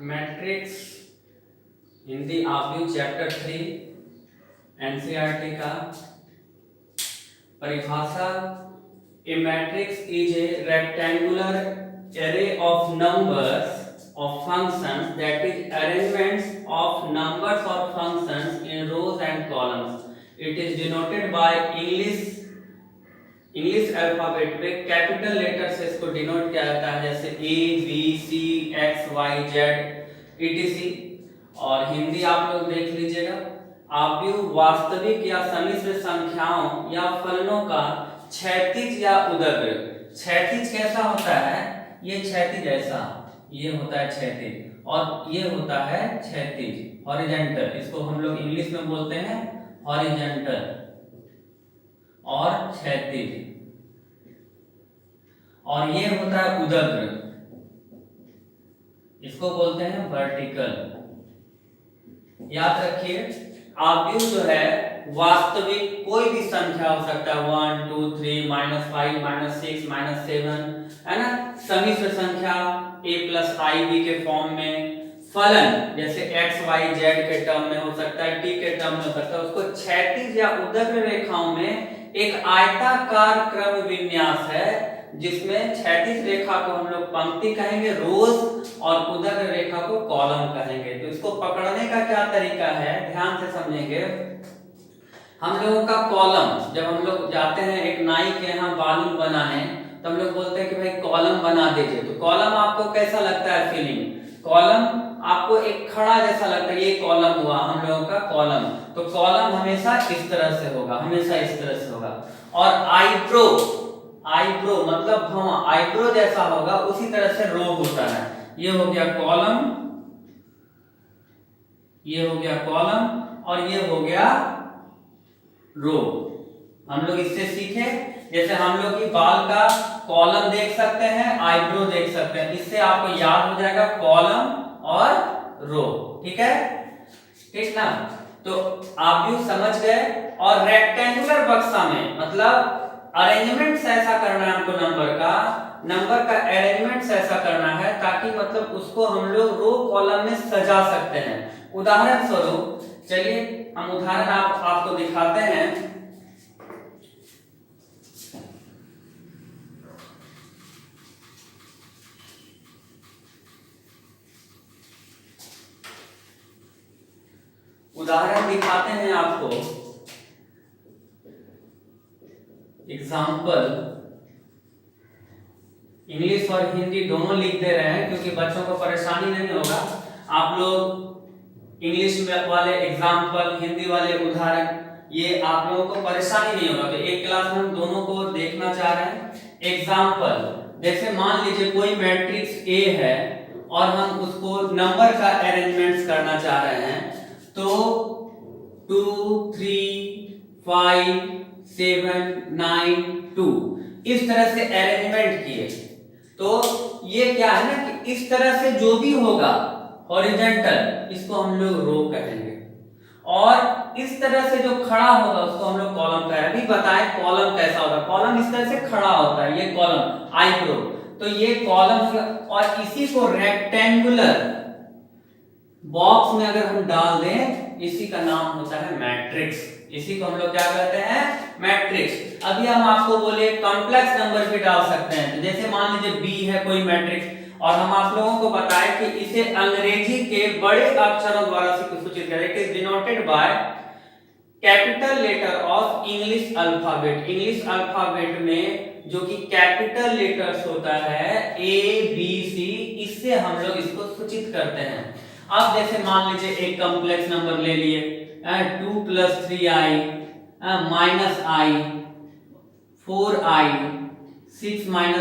Matrix Hindi आप chapter 3 NCERT का परिभाषा। A matrix is a rectangular array of numbers of functions, that is arrangements of numbers or functions in rows and columns. It is denoted by English alphabet में capital letter से इसको denote किया जाता है, जैसे A B C X Y Z etc. और हिंदी आप लोग देख लीजिएगा, आव्यूह वास्तविक या सम्मिश्र संख्याओं या फलनों का क्षैतिज या उदग्र। क्षैतिज कैसा होता है? ये क्षैतिज ऐसा, ये होता है क्षैतिज, और ये होता है क्षैतिज हॉरिजॉन्टल। इसको हम लोग इंग्लिश में बोलते हैं हॉरिजॉन्टल और क्षैतिज। और ये होता है उदग्र, इसको बोलते हैं वर्टिकल। याद रखिए, आव्यूह जो है वास्तविक कोई भी संख्या हो सकता है, 1 2 3 -5 -6 -7, है ना। सम्मिश्र संख्या a + ib के फॉर्म में, फलन जैसे x y z के टर्म में हो सकता है, t के टर्म में हो सकता है। उसको क्षैतिज या उदग्र रेखाओं में एक आयताकार क्रम विन्यास है, जिसमें क्षैतिज रेखा को हम लोग पंक्ति कहेंगे, रोज, और उदग्र रेखा को कॉलम कहेंगे। तो इसको पकड़ने का क्या तरीका है, ध्यान से समझेंगे। हम लोगों का कॉलम, जब हम लोग जाते हैं एक नाई के यहाँ बालून बनाने, तो हम लोग बोलते हैं कि भाई कॉलम बना दीजिए। तो कॉलम आपको कैसा लगता है फीलिंग? कॉलम आपको एक खड़ा जैसा लगता है, ये कॉलम हुआ हम लोगों का कॉलम। तो कॉलम हमेशा इस तरह से होगा, हमेशा इस तरह से होगा। और आईब्रो, आईब्रो मतलब भौं, आईब्रो जैसा होगा, उसी तरह से रो होता है। ये हो गया कॉलम, ये हो गया कॉलम, और ये हो गया रो। हम लोग इससे सीखे, जैसे हम लोग की बाल का कॉलम देख सकते हैं, आईब्रो देख सकते हैं। इससे आपको याद हो जाएगा कॉलम और रो। ठीक है, ठीक ना। तो आप भी समझ गए। और रेक्टेंगुलर बक्सा में मतलब अरेंजमेंट ऐसा करना है हमको, नंबर का अरेंजमेंट ऐसा करना है ताकि मतलब उसको हम लोग रो कॉलम में सजा सकते हैं। उदाहरण स्वरूप चलिए हम उदाहरण आपको दिखाते हैं। उदाहरण दिखाते हैं आपको, एग्जाम्पल। इंग्लिश और हिंदी दोनों लिख दे रहे हैं क्योंकि बच्चों को परेशानी नहीं होगा। आप लोग इंग्लिश वाले एग्जाम्पल, हिंदी वाले उदाहरण, ये आप लोगों को परेशानी नहीं होगा। तो एक क्लास में हम दोनों को देखना चाह रहे हैं। एग्जाम्पल, जैसे मान लीजिए कोई मैट्रिक्स ए है और हम उसको नंबर का अरेंजमेंट करना चाह रहे हैं। तो 2 3 5 7 9 2 इस तरह से अरेंजमेंट किए। तो ये क्या है ना कि इस तरह से जो भी होगा हॉरिजॉन्टल, इसको हम लोग रो कहेंगे, और इस तरह से जो खड़ा होगा उसको हम लोग कॉलम कहेंगे। अभी बताएं कॉलम कैसा होगा। कॉलम इस तरह से खड़ा होता है, ये कॉलम आईब्रो, तो ये कॉलम होगा। और इसी को रेक्टेंगुलर बॉक्स में अगर हम डाल दें, इसी का नाम होता है मैट्रिक्स। इसी को हम लोग क्या कहते हैं? मैट्रिक्स। अभी हम आपको बोले कॉम्प्लेक्स नंबर भी डाल सकते हैं। तो जैसे मान लीजिए बी है कोई मैट्रिक्स, और हम आप लोगों को बताएं कि इसे अंग्रेजी के बड़े अक्षरों द्वारा सूचित करें। It is denoted by capital letter of English alphabet. English alphabet में जो कि कैपिटल लेटर्स होता है, ए बी सी, इससे हम लोग इसको सूचित करते हैं। अब जैसे मान लीजिए एक कॉम्प्लेक्स नंबर ले लिए, 2 + 3i -i 4i 6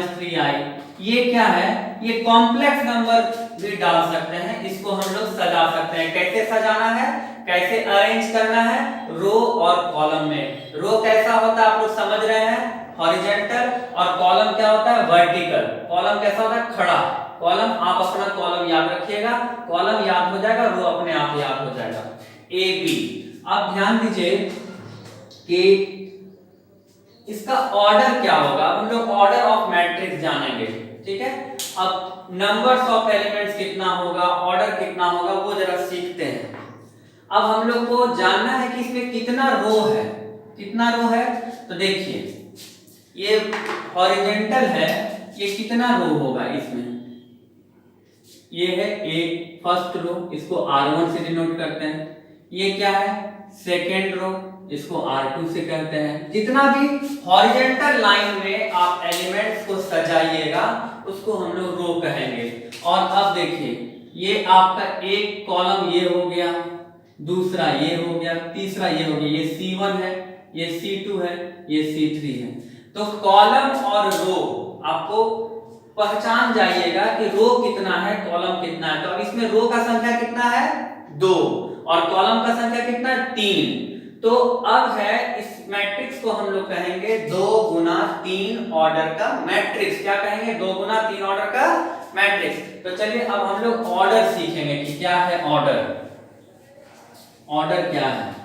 - 3i, ये क्या है? ये कॉम्प्लेक्स नंबर भी डाल सकते हैं। इसको हम लोग सजा सकते हैं। कैसे सजाना है, कैसे अरेंज करना है? रो और कॉलम में। रो कैसा होता है आप लोग समझ रहे हैं, हॉरिजॉन्टल, और कॉलम क्या होता है, वर्टिकल। कॉलम कैसा होता है, खड़ा। कॉलम, आप अपना कॉलम याद रखिएगा, कॉलम याद हो जाएगा, रो अपने आप याद हो जाएगा। A B. अब ध्यान दीजिए कि इसका ऑर्डर क्या होगा। हम लोग ऑर्डर ऑफ मैट्रिक्स जानेंगे। ठीक है। अब नंबर्स ऑफ एलिमेंट्स कितना होगा, ऑर्डर कितना होगा, वो जरा सीखते हैं। अब हम लोग को जानना है कि इसमें कितना रो है, कितना रो है। तो देखिए ये हॉरिजॉन्टल है, ये कितना रो होगा इसमें, ये है एक फर्स्ट रो, इसको R1 से डिनोट करते हैं। ये क्या है, सेकेंड रो, इसको R2 से कहते हैं। जितना भी हॉरिजॉन्टल लाइन में आप एलिमेंट्स को सजाइएगा उसको हम लोग रो कहेंगे। और अब देखिए ये आपका एक कॉलम ये हो गया, दूसरा ये हो गया, तीसरा ये हो गया, ये C1 है, ये C2 है, ये C3 है। तो कॉलम और रो आपको पहचान जाइएगा कि रो कितना है, कॉलम कितना है। तो अब इसमें रो का संख्या कितना है, 2, और कॉलम का संख्या कितना है, 3। तो अब है इस मैट्रिक्स को हम लोग कहेंगे 2 गुना 3 ऑर्डर का मैट्रिक्स। क्या कहेंगे, 2 गुना 3 ऑर्डर का मैट्रिक्स। तो चलिए अब हम लोग ऑर्डर सीखेंगे कि क्या है ऑर्डर, ऑर्डर क्या है।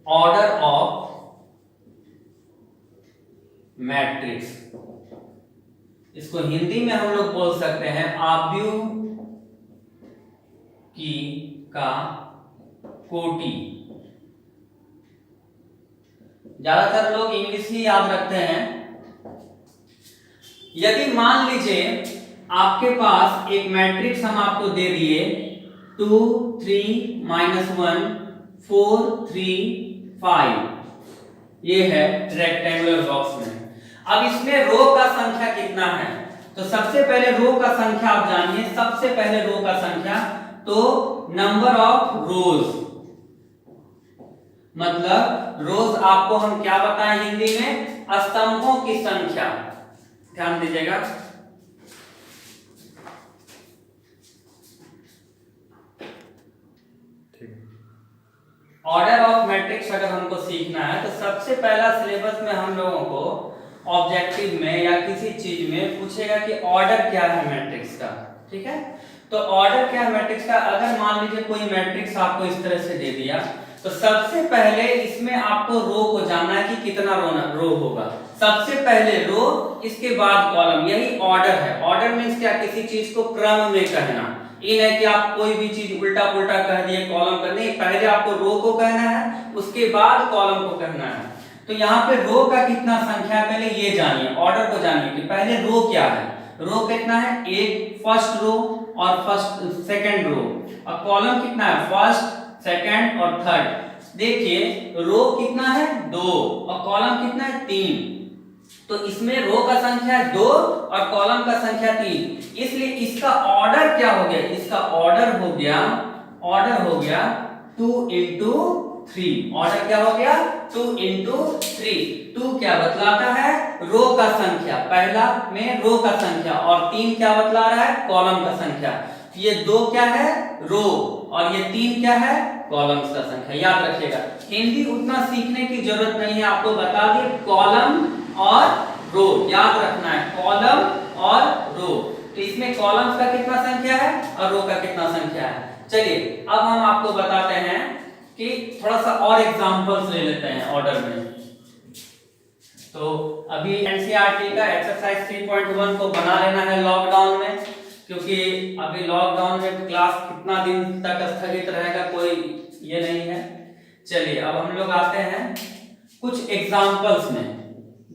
ऑर्डर ऑफ मैट्रिक्स, इसको हिंदी में हम लोग बोल सकते हैं आव्यूह की का कोटि। ज्यादातर लोग इंग्लिश ही याद रखते हैं। यदि मान लीजिए आपके पास एक मैट्रिक्स हम आपको दे दिए 2 3 -1 4 3 5, ये है रेक्टेंगुलर बॉक्स में। अब इसमें रो का संख्या कितना है, तो सबसे पहले रो का संख्या आप जानिए। सबसे पहले रो का संख्या, तो नंबर ऑफ रोज, मतलब रोज आपको हम क्या बताएं हिंदी में, स्तंभों की संख्या। ध्यान दीजिएगा, ऑर्डर ऑफ मैट्रिक्स अगर हमको सीखना है तो सबसे पहला सिलेबस में हम लोगों को ऑब्जेक्टिव में या किसी चीज में पूछेगा कि ऑर्डर क्या है मैट्रिक्स का। ठीक है, तो ऑर्डर क्या है मैट्रिक्स का। अगर मान लीजिए कोई मैट्रिक्स आपको इस तरह से दे दिया, तो सबसे पहले इसमें आपको रो को जानना है कि कितना रो होगा। सबसे पहले रो, इसके बाद कॉलम, यही ऑर्डर है। ऑर्डर मींस क्या, किसी चीज को क्रम में कहना। ये नहीं कि आप कोई भी चीज उल्टा पुल्टा कह दिए कॉलम कर, नहीं, पहले आपको रो को कहना है, उसके बाद कॉलम को कहना है। तो यहाँ पे रो का कितना संख्या है पहले ये जानिए, ऑर्डर को जानिए कि पहले रो क्या है। रो कितना है, एक फर्स्ट रो और फर्स्ट सेकंड रो, और कॉलम कितना है, फर्स्ट सेकंड और थर्ड। देखिए रो कितना है 2 और कॉलम कितना है 3, तो इसमें रो का संख्या 2 और कॉलम का संख्या 3, इसलिए इसका ऑर्डर क्या हो गया, इसका ऑर्डर हो गया 2 into 3। ऑर्डर क्या हो गया 2 into 3। 2 क्या बतलाता है, रो का संख्या, पहला में रो का संख्या, और 3 क्या बतला रहा है, कॉलम का संख्या। ये 2 क्या है, रो, और ये 3 क्या है, कॉलम्स का संख्या। याद रखिएगा, हिंदी उतना सीखने की जरूरत नहीं है, आपको बता दिए कॉलम और रो याद रखना है, कॉलम और रो। तो इसमें कॉलम्स का कितना संख्या है और रो का कितना संख्या है। चलिए अब हम आपको बताते हैं कि थोड़ा सा और एग्जांपल्स ले लेते हैं ऑर्डर में। तो अभी एनसीईआरटी का एक्सरसाइज 3.1 को बना लेना है लॉकडाउन में, क्योंकि अभी लॉकडाउन में क्लास कितना दिन तक स्थगित रहेगा कोई ये नहीं है। चलिए अब हम लोग आते हैं कुछ एग्जांपल्स में,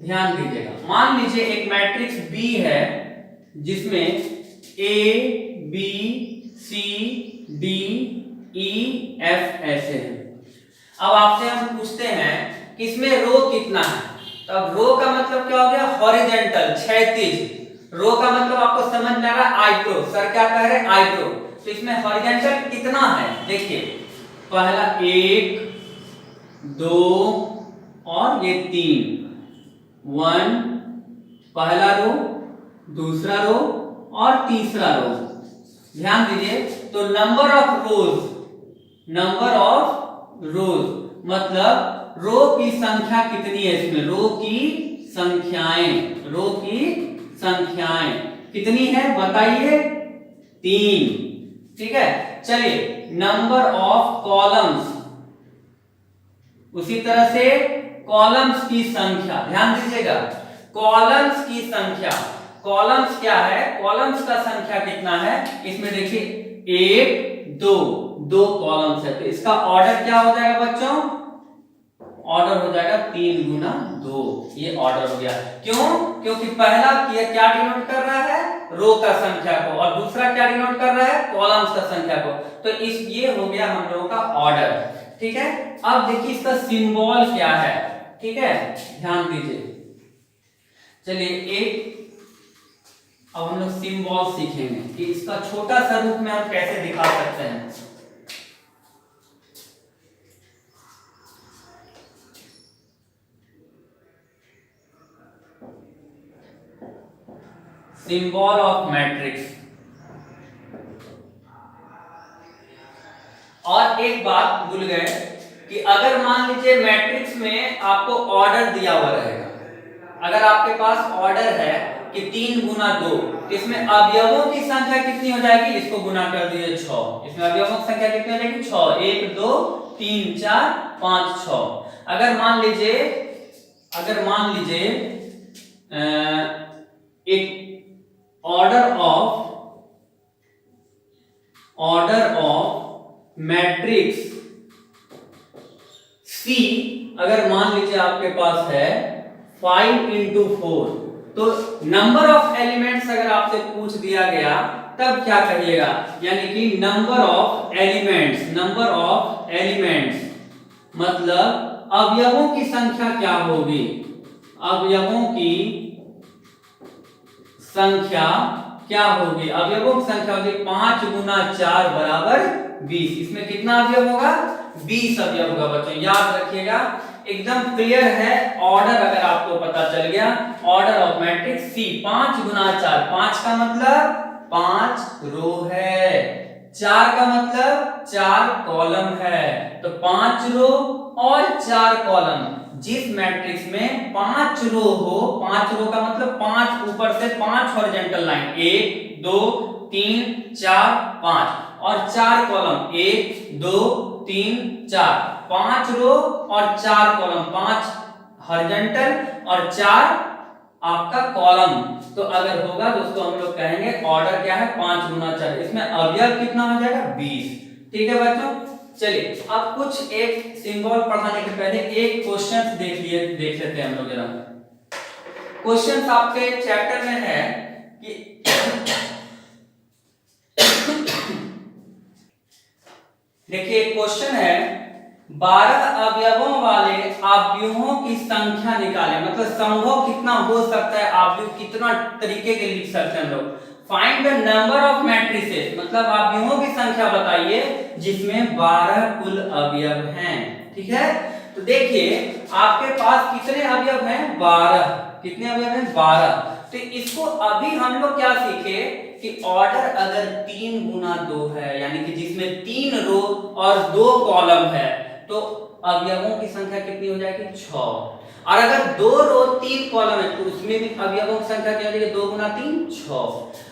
ध्यान दीजिएगा। मान लीजिए एक मैट्रिक्स B है जिसमें A B C D E F ऐसे हैं। अब आपसे हम पूछते हैं कि इसमें रो कितना है। तो अब रो का मतलब क्या हो गया, हॉरिजॉन्टल, क्षैतिज। रो का मतलब आपको समझ में आ रहा है, आईब्रो। सर क्या कह रहे हैं, आईब्रो। तो इसमें हॉरिजॉन्टल कितना है, देखिए पहला 1 2 और ये 3, 1 पहला रो, दूसरा रो और तीसरा रो। ध्यान दीजिए, तो नंबर ऑफ रोज मतलब रो की संख्या कितनी है इसमें, रो की संख्याएं कितनी है बताइए, 3। ठीक है, चलिए नंबर ऑफ कॉलम्स, उसी तरह से कॉलम्स की संख्या, ध्यान दीजिएगा, कॉलम्स की संख्या, कॉलम्स क्या है, कॉलम्स का संख्या कितना है, इसमें देखिए 1 2 दो कॉलम्स है, तो इसका ऑर्डर क्या हो जाएगा बच्चों, ऑर्डर हो जाएगा 3 गुना 2, ये ऑर्डर हो गया। क्यों, क्योंकि पहला क्या डिनोट कर रहा है, रो का संख्या को, और दूसरा क्या डिनोट कर रहा है, कॉलम्स का संख्या को, तो इस ये हो गया हम लोगों का ऑर्डर। ठीक है, अब देखिए इसका सिंबल क्या है, ठीक है, ध्यान दीजिए। चलिए एक अब हम लोग सिंबल सीखेंगे कि इसका छोटा सा रूप में हम कैसे दिखा सकते हैं। Symbol of matrix. और एक बात भूल गए कि अगर मान लीजिए मैट्रिक्स में आपको ऑर्डर दिया हुआ रहेगा, अगर आपके पास ऑर्डर है कि 3 गुना 2, तो इसमें अवयवों की संख्या कितनी हो जाएगी, इसको गुना कर दीजिए 6, इसमें अवयवों की संख्या कितनी हो जाएगी 6, 1 2 3 4 5 6। अगर मान लीजिए एक ऑर्डर ऑफ मैट्रिक्स C अगर मान लीजिए आपके पास है 5 into 4, तो नंबर ऑफ एलिमेंट्स अगर आपसे पूछ दिया गया तब क्या करिएगा, यानी कि नंबर ऑफ एलिमेंट्स मतलब अवयवों की संख्या क्या होगी, अवयवों की संख्या क्या होगी, अवयवों की संख्या होगी 5 गुना 4 बराबर 20। इसमें कितना अवयव होगा, 20 अवयव होगा बच्चों, याद रखिएगा, एकदम क्लियर है। ऑर्डर अगर आपको पता चल गया, ऑर्डर ऑफ मैट्रिक्स C 5 गुना 4, 5 का मतलब 5 रो है, 4 का मतलब 4 कॉलम है, तो 5 रो और 4 कॉलम। जिस मैट्रिक्स में 5 रो हो, 5 रो का मतलब 5 ऊपर से 5 हॉरिजॉन्टल लाइन, 1 2 3 4 5, और 4 कॉलम 1 2 3 4, 5 रो और 4 कॉलम, 5 हॉरिजॉन्टल और 4 आपका कॉलम, तो अगर होगा तो उसको हम लोग कहेंगे ऑर्डर क्या है 5 गुना 4, इसमें अवयव कितना हो जाएगा 20। ठीक है बच्चों, चलिए अब कुछ एक सिंबल पढ़ाने के पहले एक क्वेश्चन देख लेते हैं हम लोग जरा। क्वेश्चन आपके चैप्टर में है कि देखिए क्वेश्चन है 12 अवयवों वाले आव्यूहों की संख्या निकालें, मतलब संभव कितना हो सकता है, आव्यूह कितना तरीके के लिख सकते हैं हम लोग। Find the number of matrices, मतलब आव्यूहों की संख्या बताइए जिसमें 12 कुल अवयव हैं। ठीक है, तो देखिए आपके पास कितने अवयव हैं, 12, कितने अवयव हैं 12। तो इसको अभी हम लोग क्या सीखे कि ऑर्डर अगर 3 गुना 2 है, यानी कि जिसमें 3 रो और 2 कॉलम है, तो अवयवों की संख्या कितनी हो जाएगी 6, और अगर 2 रो 3 कॉलम है तो उसमें भी अवयवों की संख्या क्या हो जाएगी 2 गुना 3 6।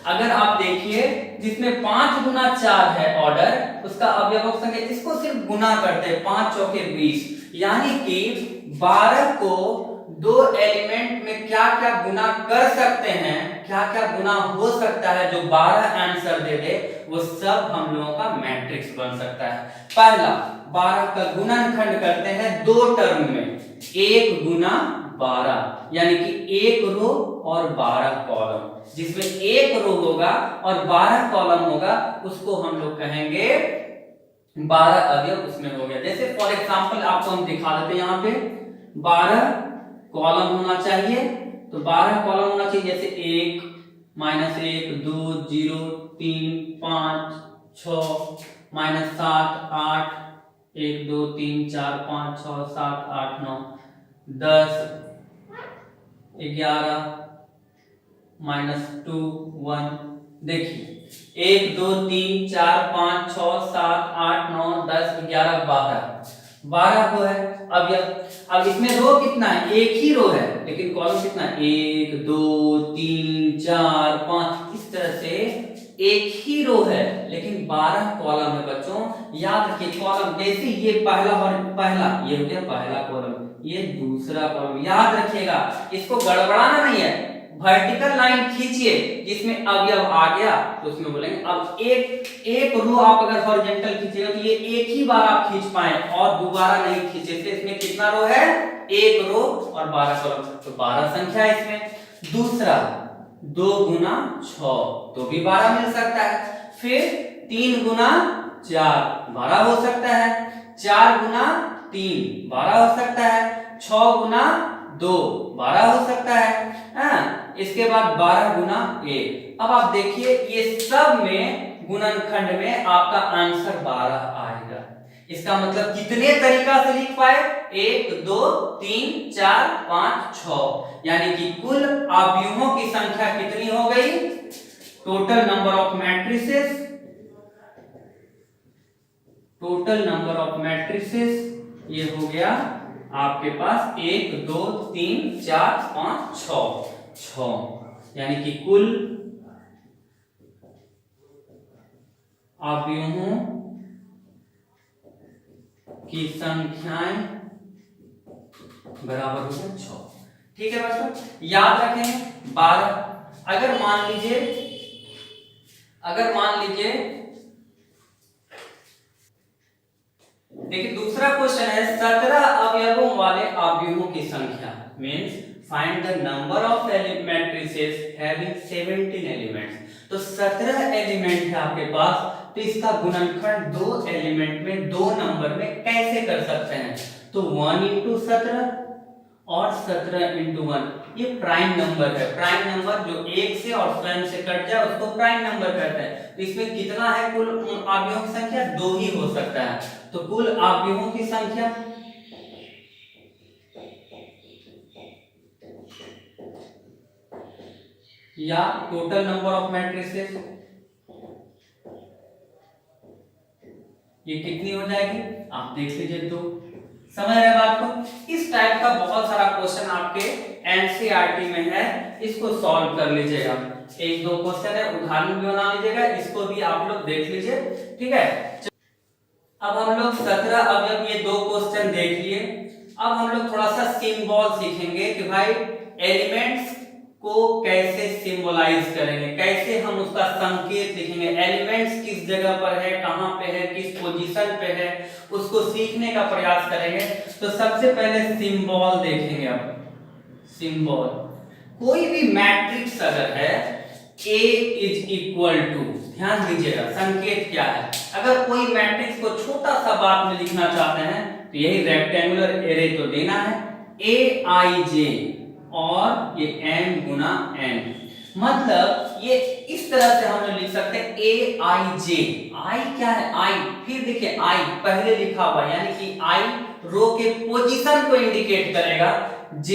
अगर आप देखिए जिसमें 5 गुना 4 है ऑर्डर, उसका अवयवों की संख्या, इसको सिर्फ गुना करते हैं, 5 चौके 20, यानी कि 12 को 2 एलिमेंट में क्या क्या गुना कर सकते हैं, क्या क्या गुना हो सकता है, जो 12 आंसर दे दे वो सब हम लोगों का मैट्रिक्स बन सकता है। पहला 12 का गुणनखंड करते हैं 2 टर्म में, 1 गुना 12, यानी कि 1 रो और 12 कॉलम, जिसमें 1 रो होगा और 12 कॉलम होगा, उसको हम लोग कहेंगे 12 अवयव उसमें हो गया। जैसे फॉर एग्जांपल आपको हम दिखा देते हैं, यहाँ पे 12 कॉलम होना चाहिए, तो 12 कॉलम होना चाहिए, जैसे 1 -1 2 0 3 5 6 -7 8 1 2 3 4 5 6 7 8 9 10 11 -2 1। देखिए 1 2 3 4 5 6 7 8 9 10 11 12 को है। अब इसमें रो कितना है, एक ही रो है, लेकिन कॉलम कितना है 1 2 3 4 5, इस तरह से एक ही रो है लेकिन 12 कॉलम है बच्चों, याद रखिए कॉलम जैसे ये पहला और पहला ये हो गया पहला कॉलम, ये दूसरा कॉलम, याद रखिएगा इसको गड़बड़ाना नहीं है। वर्टिकल लाइन खींचिए जिसमें अवयव आ गया तो उसमें बोलेंगे। अब एक रो आप अगर हॉरिजॉन्टल खींचेगा तो ये एक ही बार आप खींच पाए और दोबारा नहीं खींचे, इसमें कितना रो है, एक रो और 12 कॉलम, तो 12 संख्या है इसमें। दूसरा 2 गुना 6 तो भी 12 मिल सकता है। फिर 3 गुना 4 12 हो सकता है, 4 गुना 3 12 हो सकता है, 6 गुना 2 12 हो सकता है। इसके बाद 12 गुना 1। अब आप देखिए ये सब में गुणनखंड में आपका आंसर 12 आएगा। इसका मतलब कितने तरीका से लिख पाए, 1 2 3 4 5 6, यानी कि कुल अवयवों की संख्या कितनी हो गई, total number of matrices, total number of matrices ये हो गया आपके पास 1 2 3 4 5 6, यानी कि कुल अवयवों की संख्याएं बराबर हो गया 6। ठीक है बच्चों, याद रखें 12। अगर मान लीजिए देखिए दूसरा क्वेश्चन है 17 अवयवों वाले अवयवों की संख्या, means find the number of matrices having 17 elements. तो 17 एलिमेंट है आपके पास, तो इसका गुणनखंड 2 एलिमेंट में 2 नंबर में कैसे कर सकते हैं, तो 1 इंटू 17 और 17 इंटू 1, ये प्राइम नंबर है। प्राइम नंबर जो एक से और स्वयं से कट जाए उसको प्राइम नंबर कहते हैं। तो इसमें कितना है कुल अवयवों की संख्या, 2 ही हो सकता है। तो कुल अवयवों की संख्या या टोटल नंबर ऑफ मैट्रिसेस ये कितनी हो जाएगी, आप देख लीजिए। तो समझ रहे बात को। इस टाइप का बहुत सारा क्वेश्चन आपके एनसीईआरटी में है, इसको सॉल्व कर लीजिएगा। 1-2 क्वेश्चन है, उदाहरण भी बना लीजिएगा, इसको भी आप लोग देख लीजिए। ठीक है, अब हम लोग 17 अवयव ये 2 क्वेश्चन देख लिए। अब हम लोग थोड़ा सा सिंबल सीखेंगे कि भाई एलिमेंट्स को कैसे सिंबलाइज करेंगे, कैसे हम उसका संकेत लिखेंगे, एलिमेंट्स किस जगह पर है, कहां पे है, किस पोजीशन पे है, उसको सीखने का प्रयास करेंगे। तो सबसे पहले सिंबल देखेंगे। अब सिंबल, कोई भी मैट्रिक्स अगर है A इज इक्वल टू, ध्यान दीजिएगा संकेत क्या है। अगर कोई मैट्रिक्स को छोटा सा बात में लिखना चाहते हैं तो यही रेक्टेंगुलर एरे तो देना है, Aij और ये m गुना n, मतलब ये इस तरह से हम लोग लिख सकते हैं Aij। I क्या है, I, फिर देखिए I पहले लिखा हुआ यानी कि I रो के पोजीशन को इंडिकेट करेगा, J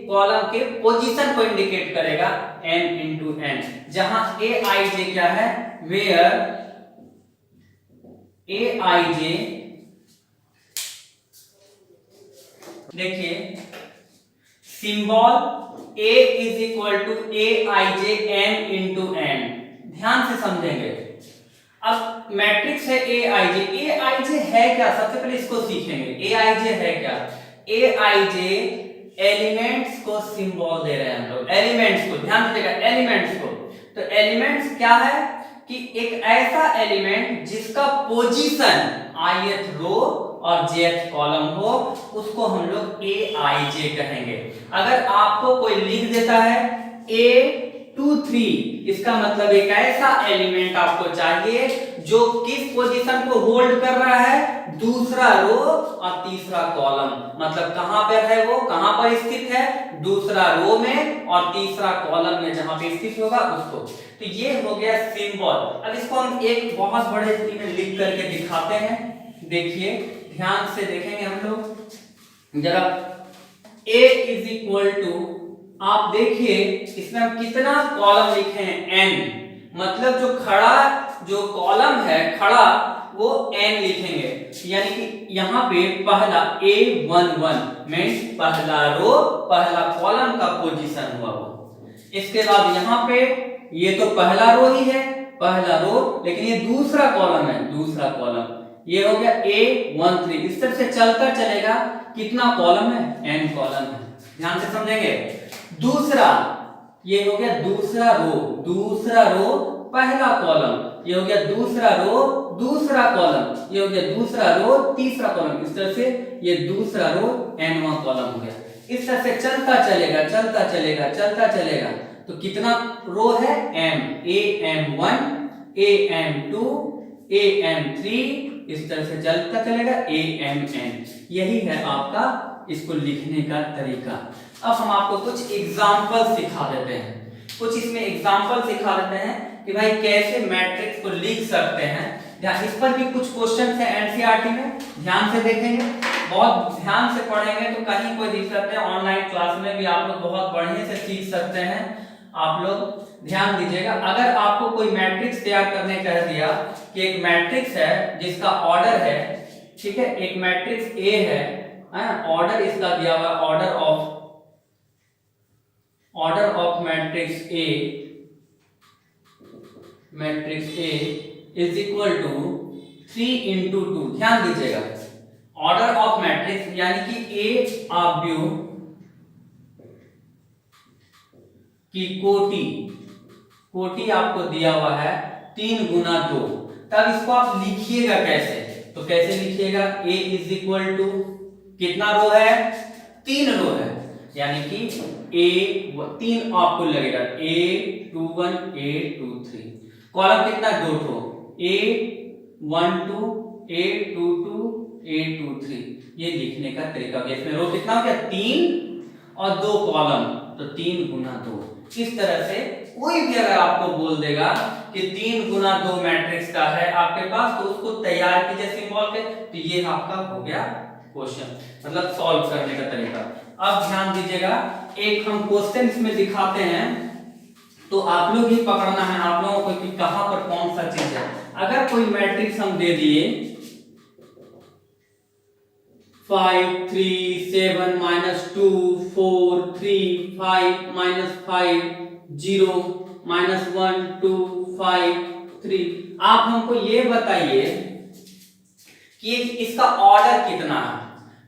कॉलम के पोजीशन को इंडिकेट करेगा, m इंटू n, जहां Aij क्या है, वेयर Aij, देखिए symbol A is equal to Aij m into n, ध्यान से समझेंगे। अब मैट्रिक्स है Aij है क्या, सबसे पहले इसको सीखेंगे। Aij है क्या, Aij एलिमेंट्स को सिंबल दे रहे हैं हम लोग, एलिमेंट्स को, ध्यान दीजिएगा एलिमेंट्स को। तो एलिमेंट्स क्या है कि एक ऐसा एलिमेंट जिसका पोजीशन ith रो और jth कॉलम हो, उसको हम लोग Aij कहेंगे। अगर आपको कोई लिख देता है A23, इसका मतलब एक ऐसा एलिमेंट आपको चाहिए जो किस पोजीशन को होल्ड कर रहा है, दूसरा रो और तीसरा कॉलम, मतलब कहां पर है वो, कहां पर स्थित है, दूसरा रो में और तीसरा कॉलम में जहां पे स्थित होगा उसको। तो ये हो गया सिंबल। अब इसको हम एक बहुत बड़े में लिख करके दिखाते हैं, देखिए ध्यान से देखेंगे हम लोग जरा। A इज इक्वल टू, आप देखिए इसमें हम कितना कॉलम लिखे हैं, n, मतलब जो खड़ा जो कॉलम है खड़ा वो n लिखेंगे, यानी कि यहाँ पे पहला A11 मींस पहला रो पहला कॉलम का पोजीशन हुआ वो। इसके बाद यहाँ पे ये तो पहला रो ही है, पहला रो, लेकिन ये दूसरा कॉलम है, दूसरा कॉलम, ये हो गया A13। इस तरह से चलता चलेगा। कितना कॉलम है? n कॉलम है। ध्यान से समझेंगे। दूसरा, ये हो गया दूसरा रो पहला कॉलम, ये हो गया दूसरा रो दूसरा कॉलम, ये हो गया दूसरा रो तीसरा कॉलम। इस तरह से ये दूसरा रो nवां कॉलम हो गया। इस तरह से चलता चलेगा। तो कितना रो है? m, am1, am2, am3, इस तरह से चलता चलेगा amn। यही है आपका इसको लिखने का तरीका। अब हम आपको कुछ एग्जाम्पल सिखा देते हैं, कुछ इसमें एग्जाम्पल सिखा देते हैं कि भाई कैसे मैट्रिक्स को लिख सकते हैं। इस पर भी कुछ क्वेश्चन है एनसीईआरटी में, ध्यान से देखेंगे, बहुत ध्यान से पढ़ेंगे तो कहीं कोई दिक्कत है। ऑनलाइन क्लास में भी आप लोग बहुत बढ़िया से सीख सकते हैं। आप लोग ध्यान दीजिएगा। अगर आपको कोई मैट्रिक्स तैयार करने कह दिया कि एक मैट्रिक्स है जिसका ऑर्डर है, ठीक है, एक मैट्रिक्स ए है, ऑर्डर इसका दिया हुआ order of matrix A is equal to 3 into 2। ध्यान दीजिएगा, ऑर्डर ऑफ मैट्रिक्स यानी कि ए आव्यूह की कोटि आपको दिया हुआ है 3 गुना 2। तब इसको आप लिखिएगा कैसे? तो कैसे लिखिएगा? a इज इक्वल टू कितना रो है? 3 रो है, यानी कि a 3 आपको लगेगा a21 a23। कॉलम कितना? 2 ठो, a12 a22 a23। ये लिखने का तरीका। इसमें रो कितना हो गया? 3 और 2 कॉलम, तो 3 गुना 2। इस तरह से कोई भी अगर आपको बोल देगा कि 3 गुना 2 मैट्रिक्स का है आपके पास, तो उसको तैयार कीजिए सिंबल के, तो ये आपका हो गया क्वेश्चन, मतलब सॉल्व करने का तरीका। अब ध्यान दीजिएगा, एक हम क्वेश्चन इसमें दिखाते हैं, तो आप लोग ही पकड़ना है आप लोगों को कि कहां पर कौन सा चीज है। अगर कोई मैट्रिक्स हम दे दिए 5 3 7 -2 4 3 5 -5 0 -1 2 5 3, आप हमको ये बताइए कि इसका ऑर्डर कितना है।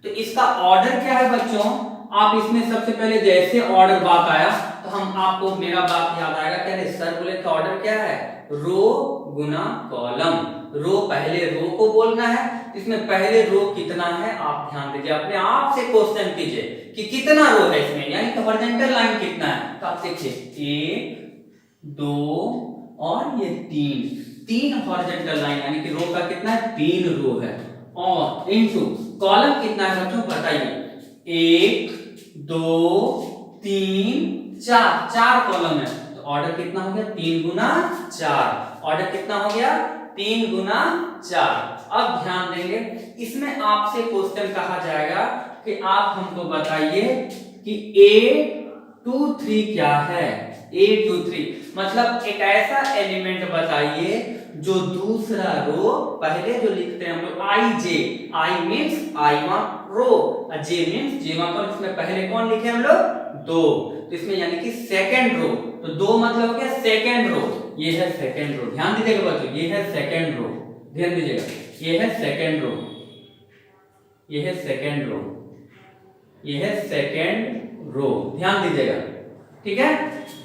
तो इसका ऑर्डर क्या है बच्चों? आप इसमें सबसे पहले जैसे ऑर्डर बात आया तो हम आपको मेरा बात याद आएगा, क्या है सर बोले का ऑर्डर क्या है? रो गुना कॉलम। रो पहले रो को बोलना है, इसमें पहले रो कितना है आप ध्यान दीजिए, अपने आप से क्वेश्चन कीजिए कि कितना रो है इसमें, यानी कि हॉरिजॉन्टल लाइन कितना है। तो आप देखिए 1 2 और ये 3 हॉरिजॉन्टल लाइन, यानी कि रो का कितना है? 3 रो है, और इनटू कॉलम कितना है बच्चों बताइए? 1 2 3 4 कॉलम है, तो ऑर्डर कितना हो गया? 3 गुना 4। ऑर्डर कितना हो गया? 3 गुना 4। अब ध्यान देंगे, इसमें आपसे क्वेश्चन कहा जाएगा कि आप हमको बताइए कि A23 क्या है? A23 मतलब एक ऐसा एलिमेंट बताइए जो दूसरा रो, पहले जो लिखते हैं हम लोग I मींस I1 रो, और J मींस J1 कॉलम, इसमें पहले कौन लिखे हम लोग? 2, तो इसमें यानी कि सेकंड रो, तो 2 मतलब हो गया सेकंड रो। ये है सेकंड रो, ध्यान दीजिएगा बच्चों, ये है सेकंड रो, ध्यान दीजिएगा, ये है सेकंड रो, ये है सेकंड रो, ये है सेकंड रो, ध्यान दीजिएगा, ठीक है।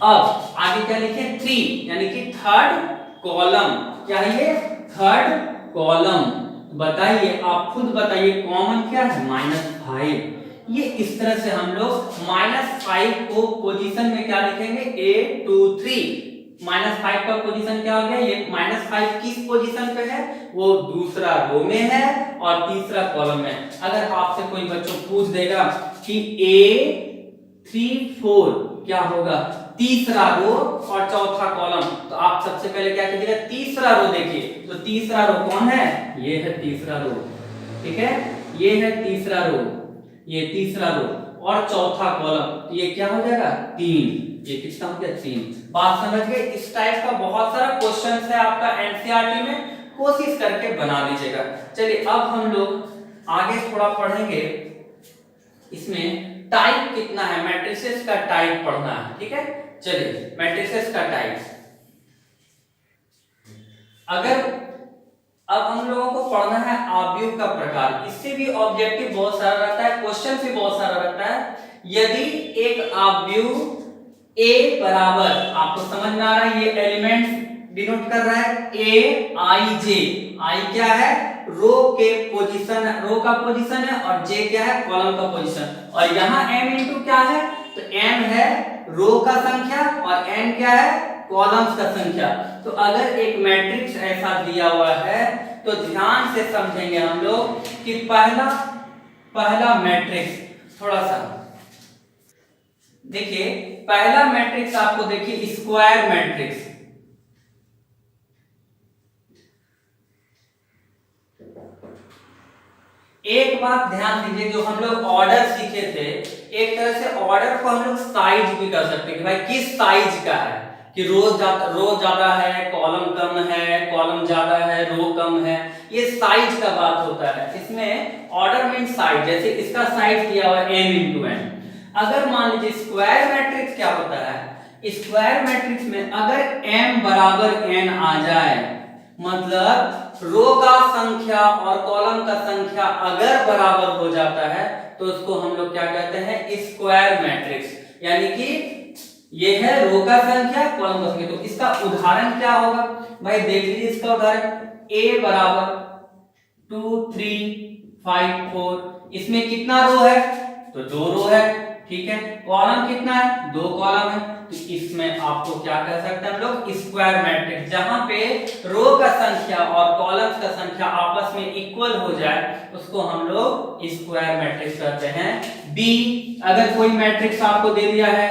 अब आगे क्या लिखे? 3 यानी कि थर्ड कॉलम। क्या है ये? Third column. बताइए, आप खुद बताइए कॉमन क्या है? -5। ये इस तरह से हम लोग -5 को पोजीशन में क्या लिखेंगे? A23। -5 का पोजीशन क्या हो गया? ये -5 किस पोजीशन पे है? वो दूसरा रो में है और तीसरा कॉलम में। अगर आपसे कोई बच्चों पूछ देगा कि A34 क्या होगा? तीसरा रो और चौथा कॉलम, तो आप सबसे पहले क्या कीजिएगा? तीसरा रो देखिए, तो तीसरा रो कौन है? ये है तीसरा रो, ठीक है, ये है तीसरा रो, ये तीसरा रो, और चौथा कॉलम, ये क्या हो जाएगा? 3। ये कितना हो गया? 3। बात समझ गए? इस टाइप का बहुत सारा क्वेश्चन है आपका एनसीईआरटी में, कोशिश करके बना लीजिएगा। चलिए अब हम लोग आगे थोड़ा पढ़ेंगे, इसमें टाइप कितना है, मैट्रिसेस का टाइप पढ़ना है, ठीक है। चलिए मैट्रिसेस का टाइप, अगर अब हम लोगों को पढ़ना है आव्यूह का प्रकार। इससे भी ऑब्जेक्टिव बहुत सारा रहता है, क्वेश्चन भी बहुत सारा रहता है। यदि एक आव्यूह ए बराबर, आपको समझ में आ रहा है, ये एलिमेंट डिनोट कर रहा है ए आई जे। आई क्या है, रो के पोजीशन, रो का पोजीशन है, और जे क्या है, कॉलम का पोजीशन। और यहाँ m इंटू क्या है, तो m है रो का संख्या और n क्या है, कॉलम्स का संख्या। तो अगर एक मैट्रिक्स ऐसा दिया हुआ है तो ध्यान से समझेंगे हम लोग कि पहला मैट्रिक्स, थोड़ा सा देखिए, पहला मैट्रिक्स आपको देखिए स्क्वायर मैट्रिक्स। एक बात ध्यान दीजिए, जो हम लोग ऑर्डर सीखे थे, एक तरह से ऑर्डर को हम लोग साइज भी कर सकते हैं कि भाई किस साइज का है, कि रो ज्यादा है, कॉलम कम है, कॉलम ज्यादा है, रो कम है, ये साइज का बात होता है। इसमें ऑर्डर मीन साइज, जैसे इसका साइज दिया हुआ है m इंटू n। अगर मान लीजिए स्क्वायर मैट्रिक्स क्या होता है, स्क्वायर मैट्रिक्स में अगर m बराबर n आ जाए, मतलब रो का संख्या और कॉलम का संख्या अगर बराबर हो जाता है, तो उसको हम लोग क्या कहते हैं, स्क्वायर मैट्रिक्स। यानी कि ये है रो का संख्या, कॉलम का संख्या। तो इसका उदाहरण क्या होगा भाई, देख लीजिए इसका उदाहरण, a बराबर 2 3 5 4। इसमें कितना रो है, तो 2 रो है, ठीक है। कॉलम कितना है, 2 कॉलम है। तो इसमें आपको क्या कह सकते हैं हम लोग, स्क्वायर मैट्रिक्स। जहां पे रो का संख्या और कॉलम्स का संख्या आपस में इक्वल हो जाए, उसको हम लोग स्क्वायर मैट्रिक्स कहते हैं। बी, अगर कोई मैट्रिक्स आपको दे दिया है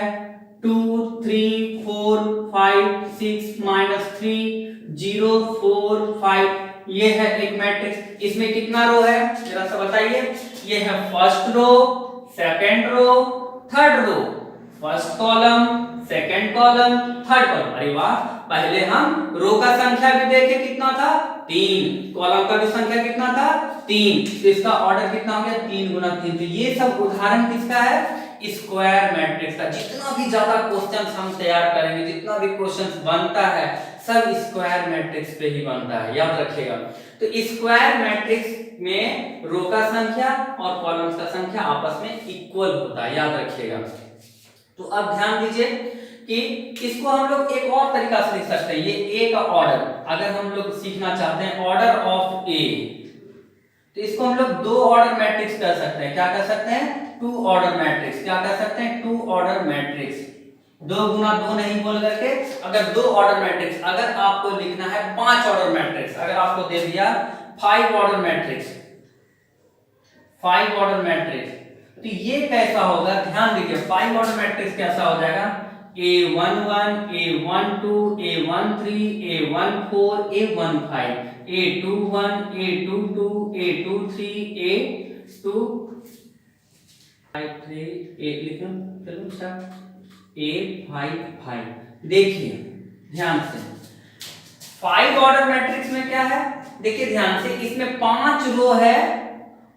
2 3 4 5 6 -3 0 4 5, ये है एक मैट्रिक्स। इसमें कितना रो है, जरा सा बताइए। ये है first row, second row, third row, first column, second column, third column. अरे वाह, पहले हम रो का संख्या भी देखे, कितना था, 3, कॉलम का भी संख्या कितना था, 3। तो इसका ऑर्डर कितना हो गया, 3 गुना 3। तो ये सब उदाहरण किसका है, स्क्वायर मैट्रिक्स का। जितना भी ज्यादा क्वेश्चंस हम तैयार करेंगे, जितना भी क्वेश्चंस बनता है, सब स्क्वायर मैट्रिक्स पे ही बनता है, याद रखिएगा। तो स्क्वायर मैट्रिक्स में रो का संख्या और कॉलम्स का संख्या आपस में इक्वल होता है, याद रखिएगा। तो अब ध्यान दीजिए कि इसको हम लोग एक और तरीका से लिख सकते हैं। ये ए का ऑर्डर, अगर हम लोग सीखना चाहते हैं ऑर्डर ऑफ ए, तो इसको हम लोग 2 ऑर्डर मैट्रिक्स कर सकते हैं। क्या कर सकते हैं, 2 ऑर्डर मैट्रिक्स। क्या कर सकते हैं, 2 ऑर्डर मैट्रिक्स। 2 गुना 2 नहीं बोल करके, अगर 2 ऑर्डर मैट्रिक्स, अगर आपको लिखना है 5 ऑर्डर मैट्रिक्स, अगर आपको दे दिया 5 ऑर्डर मैट्रिक्स, 5 ऑर्डर मैट्रिक्स, तो ये कैसा होगा, ध्यान दीजिए। 5 ऑर्डर मैट्रिक्स कैसा हो जाएगा, A11 A12 A13 A14 A15 A21 A22 A23 A23 A55। देखिए ध्यान से, 5 ऑर्डर मैट्रिक्स में क्या है, देखिए ध्यान से, इसमें 5 रो है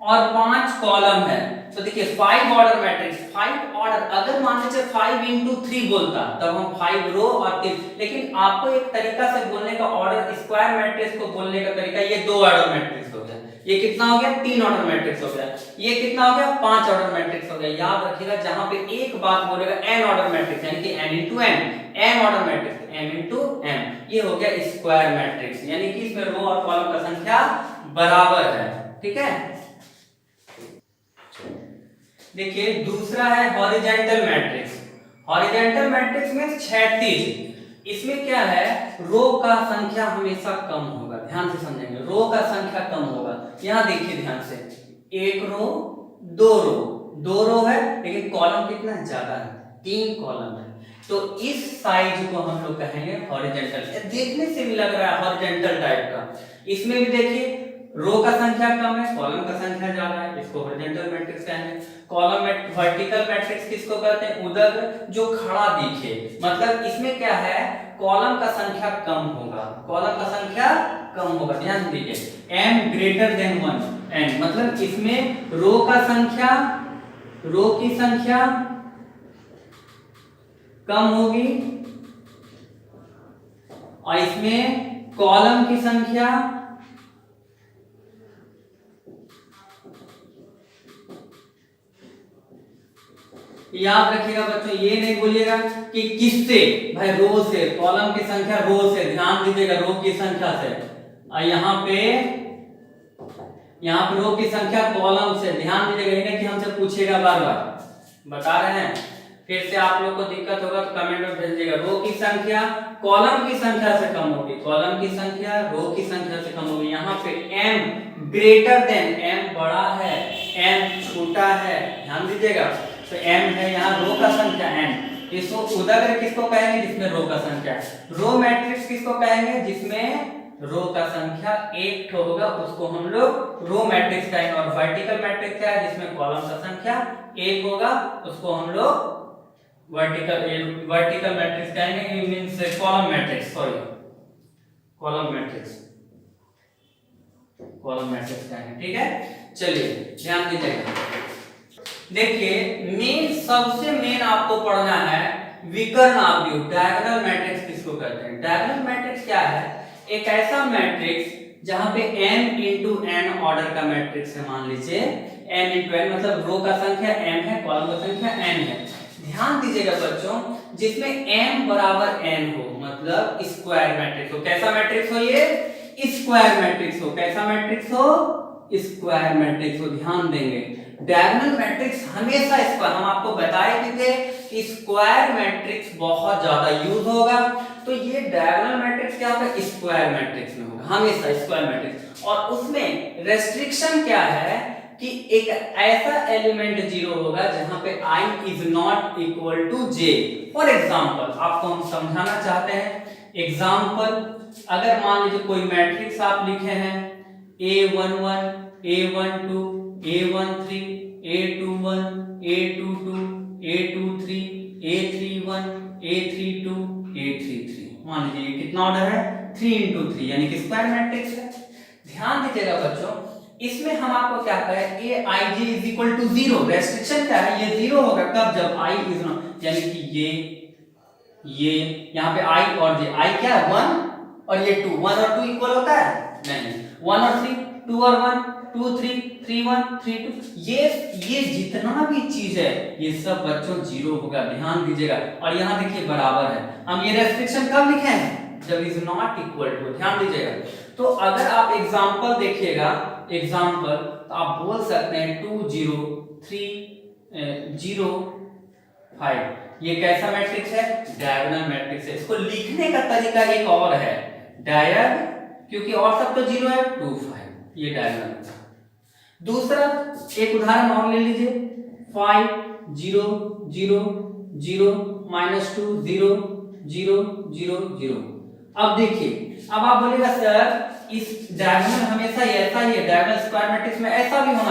और 5 कॉलम है। तो देखिए 5 ऑर्डर मैट्रिक्स, 5 ऑर्डर, अगर मान लीजिए 5 इंटू 3 बोलता, तब हम 5 रो और 3, लेकिन आपको एक तरीका से बोलने का, ऑर्डर स्क्वायर मैट्रिक्स को बोलने का तरीका, ये 2 ऑर्डर मैट्रिक्स हो गया, ये कितना हो गया, 3 ऑर्डर मैट्रिक्स हो गया, ये कितना हो गया, 5 ऑर्डर मैट्रिक्स हो गया। याद रखिएगा, जहां पे एक बात बोलेगा n ऑर्डर मैट्रिक्स, यानी कि n into n order matrix, n into m, ये हो गया स्क्वायर मैट्रिक्स, यानी कि इसमें रो और कॉलम का संख्या बराबर है, ठीक है। देखिए दूसरा है हॉरिजॉन्टल मैट्रिक्स। हॉरिजॉन्टल मैट्रिक्स में क्षैतिज, इसमें क्या है, रो का संख्या हमेशा कम होगा, ध्यान से समझेंगे, रो का संख्या कम होगा। यहां देखिए ध्यान से, 1 रो 2 रो है, लेकिन कॉलम कितना है, ज्यादा है, 3 कॉलम है। तो इस साइज को हम लोग कहेंगे हॉरिजॉन्टल। देखने से भी लग रहा है हॉरिजॉन्टल टाइप का। इसमें भी देखिए रो का संख्या कम है, कॉलम का संख्या ज्यादा है, इसको हॉरिजॉन्टल मैट्रिक्स कहेंगे। कॉलम में वर्टिकल मैट्रिक्स किसको कहते हैं, उदग, जो खड़ा दिखे, मतलब इसमें क्या है, कॉलम का संख्या कम होगा, कॉलम का संख्या कम होगा। ध्यान दीजिए, m ग्रेटर देन 1, n मतलब इसमें रो का संख्या, रो की संख्या कम होगी और इसमें कॉलम की संख्या याद रखिएगा बच्चों, ये नहीं बोलिएगा कि किससे, भाई रो से, कॉलम की संख्या रो से, ध्यान दीजिएगा रो की संख्या से। और यहाँ पे रो की संख्या कॉलम से, ध्यान दीजिएगा, ये नहीं कि हमसे पूछेगा बार बार, बता रहे हैं। फिर से आप लोग को दिक्कत होगा तो कमेंट में भेज दीजिएगा। रो की संख्या कॉलम की संख्या से कम होगी, कॉलम की संख्या रो की संख्या से कम होगी। यहाँ पे m ग्रेटर देन, m बड़ा है, m छोटा है, ध्यान दीजिएगा। तो m है यहाँ रो का संख्या n, इसको उदाहरण किसको कहेंगे, जिसमें रो का संख्या है। रो मैट्रिक्स किसको कहेंगे, जिसमें रो का संख्या एक ठो होगा, उसको हम लोग रो मैट्रिक्स कहेंगे। और वर्टिकल मैट्रिक्स क्या है, जिसमें कॉलम का संख्या एक होगा, उसको हम लोग वर्टिकल मैट्रिक्स कहेंगे, means column matrix, sorry column matrix कहेंगे, ठीक है। चलिए ध्यान दीजिएगा, देखिए सबसे मेन आपको पढ़ना है विकर्ण आव्यूह, डायगोनल मैट्रिक्स किसको कहते हैं। डायगोनल मैट्रिक्स क्या है, एक ऐसा मैट्रिक्स जहां पे m इंटू n ऑर्डर का मैट्रिक्स है। मान लीजिए m इंटू n मतलब रो का संख्या m है, कॉलम का संख्या n है। ध्यान दीजिएगा बच्चों, जिसमें m बराबर n हो, मतलब स्क्वायर मैट्रिक्स हो। कैसा मैट्रिक्स हो, ये स्क्वायर मैट्रिक्स हो। कैसा मैट्रिक्स हो, स्क्वायर मैट्रिक्स हो। ध्यान देंगे डायगोनल मैट्रिक्स हमेशा स्क्वायर, हम आपको बताए कि थे स्क्वायर मैट्रिक्स बहुत ज्यादा यूज होगा, तो ये डायगोनल मैट्रिक्स क्या होगा, स्क्वायर मैट्रिक्स में होगा, हमेशा स्क्वायर मैट्रिक्स। और उसमें रेस्ट्रिक्शन क्या है कि एक ऐसा एलिमेंट जीरो होगा जहां पे i is not equal to j। For example आपको हम समझाना चाहते हैं एग्जांपल, अगर मान लीजिए कोई मैट्रिक्स आप लिखे हैं a11 a12 a13 a21 a22 a23 a31 a32 a33, मान लीजिए कितना ऑर्डर है 3 into 3, यानी कि स्क्वायर मैट्रिक्स है। ध्यान दीजिएगा बच्चों, इसमें हम आपको क्या कहे a i j is equal to 0। Restriction क्या है, ये 0 होगा कब, जब i इज नॉट, यानी कि ये यहाँ पे i और j, i क्या है 1 और ये 2, 1 और 2 इक्वल होता है नहीं, 1 और 3, 2 और 1, 2 3 3 1 3 2, ये जितना भी चीज है ये सब बच्चों 0 होगा, ध्यान दीजिएगा। और यहाँ देखिए बराबर है, हम ये रेस्ट्रिक्शन कब लिखे हैं, जब इज नॉट इक्वल टू, ध्यान दीजिएगा। तो अगर आप एग्जांपल देखिएगा, एग्जांपल तो आप बोल सकते हैं 2 0 3 0 5, ये कैसा मैट्रिक्स है, डायगोनल मैट्रिक्स है। इसको लिखने का तरीका एक और है, डायग, क्योंकि और सब तो 0 है, 2 5, ये डायगोनल। दूसरा एक उदाहरण और ले लीजिए, 5 0 0 0 -2 0 0 0 0। अब देखिए, अब आप बोलेगा सर इस डायगोनल हमेशा ऐसा ही है, डायगोनल स्क्वायर मैट्रिक्स में ऐसा भी होना